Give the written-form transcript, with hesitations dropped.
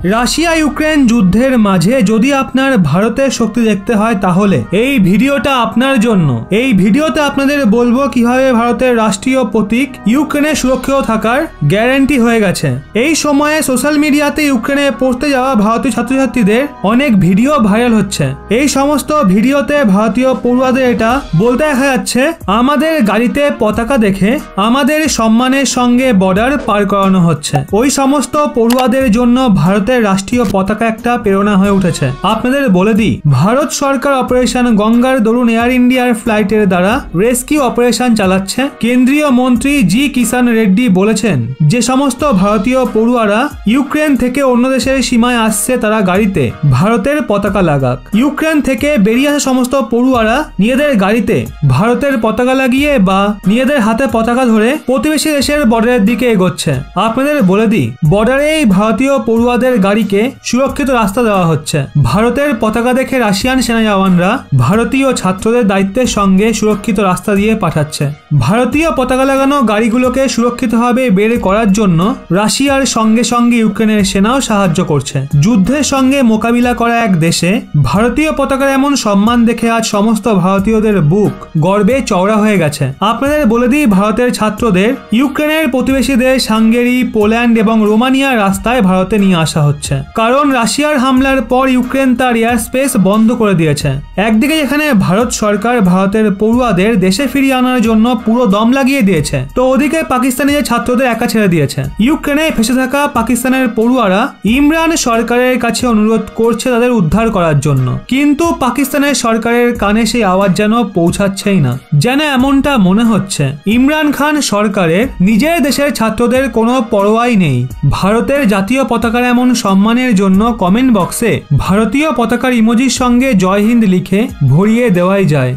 Russia Ukraine যুদ্ধের মাঝে যদি আপনার ভারতের শক্তি দেখতে হয় তাহলে এই ভিডিওটা আপনার জন্য। এই ভিডিওতে আপনাদের বলবো কিভাবে ভারতের রাষ্ট্রীয় প্রতীক ইউক্রেনে সুরক্ষিত থাকার গ্যারান্টি হয়ে গেছে। এই সময়ে সোশ্যাল মিডিয়াতে ইউক্রেনে পড়তে যাওয়া ভারতীয় ছাত্রছাত্রীদের অনেক ভিডিও ভাইরাল হচ্ছে। এই সমস্ত ভিডিওতে ভারতীয় পড়ুয়াদের এটা বলতে দেখা যাচ্ছে, আমাদের গাড়িতে পতাকা দেখে আমাদের সম্মানের সঙ্গে বর্ডার পার করানো হচ্ছে। ওই সমস্ত পড়ুয়াদের জন্য ভারতের রাষ্ট্রীয় পতাকা একটা প্রেরণা হয়ে উঠেছে। আপনাদের বলে দিই, ভারত সরকার অপারেশন গঙ্গার দরুন এয়ার ইন্ডিয়ার ফ্লাইটের দ্বারা রেস্কিউ অপারেশন চালাচ্ছে। কেন্দ্রীয় মন্ত্রী জি কিষান রেড্ডি বলেছেন যে সমস্ত ভারতীয় পড়ুয়ারা ইউক্রেন থেকে অন্য দেশের সীমায় আসছে তারা গাড়িতে ভারতের পতাকা লাগাক। ইউক্রেন থেকে বেরিয়ে আসা সমস্ত পড়ুয়ারা নিজেদের গাড়িতে ভারতের পতাকা লাগিয়ে বা নিজেদের হাতে পতাকা ধরে প্রতিবেশী দেশের বর্ডারের দিকে এগোচ্ছে। আপনাদের বলে দিই, বর্ডারে এই ভারতীয় পড়ুয়াদের গাড়িকে সুরক্ষিত রাস্তা দেওয়া হচ্ছে। ভারতের পতাকা দেখে রাশিয়ান সেনা জওয়ানরা ভারতীয় ছাত্রদের দায়িত্বের সঙ্গে সুরক্ষিত রাস্তা দিয়ে পাঠাচ্ছে। ভারতীয় পতাকা লাগানো গাড়িগুলোকে সুরক্ষিতভাবে বের করার জন্য রাশিয়ার সঙ্গে সঙ্গে ইউক্রেনের সেনাও সাহায্য করছে। যুদ্ধের সঙ্গে মোকাবিলা করা এক দেশে ভারতীয় পতাকার এমন সম্মান দেখে আজ সমস্ত ভারতীয়দের বুক গর্বে চওড়া হয়ে গেছে। আপনাদের বলে দিই, ভারতের ছাত্রদের ইউক্রেনের প্রতিবেশী দেশ হাঙ্গেরি, পোল্যান্ড এবং রোমানিয়ার রাস্তায় ভারতে নিয়ে আসা হচ্ছে। কারণ রাশিয়ার হামলার পর ইউক্রেন তার এয়ার স্পেস বন্ধ করে দিয়েছে। একদিকে যেখানে ভারত সরকার ভারতের পড়ুয়াদের দেশে ফিরিয়ে আনার জন্য পুরো দম লাগিয়ে দিয়েছে, তো ওদিকে পাকিস্তানের ছাত্রদের একা ছেড়ে দিয়েছে। ইউক্রেনে ফেসে থাকা পাকিস্তানের পড়ুয়ারা ইমরান সরকারের কাছে অনুরোধ করছে তাদের উদ্ধার করার জন্য, কিন্তু পাকিস্তানের সরকারের কানে সেই আওয়াজ যেন পৌঁছাচ্ছেই না। যেন এমনটা মনে হচ্ছে ইমরান খান সরকারের নিজের দেশের ছাত্রদের কোনো পরোয়াই নেই। ভারতের জাতীয় পতাকার এমন সম্মানের জন্য কমেন্ট বক্সে ভারতীয় পতাকার ইমোজির সঙ্গে জয় হিন্দ লিখে ভরিয়ে দেওয়াই যায়।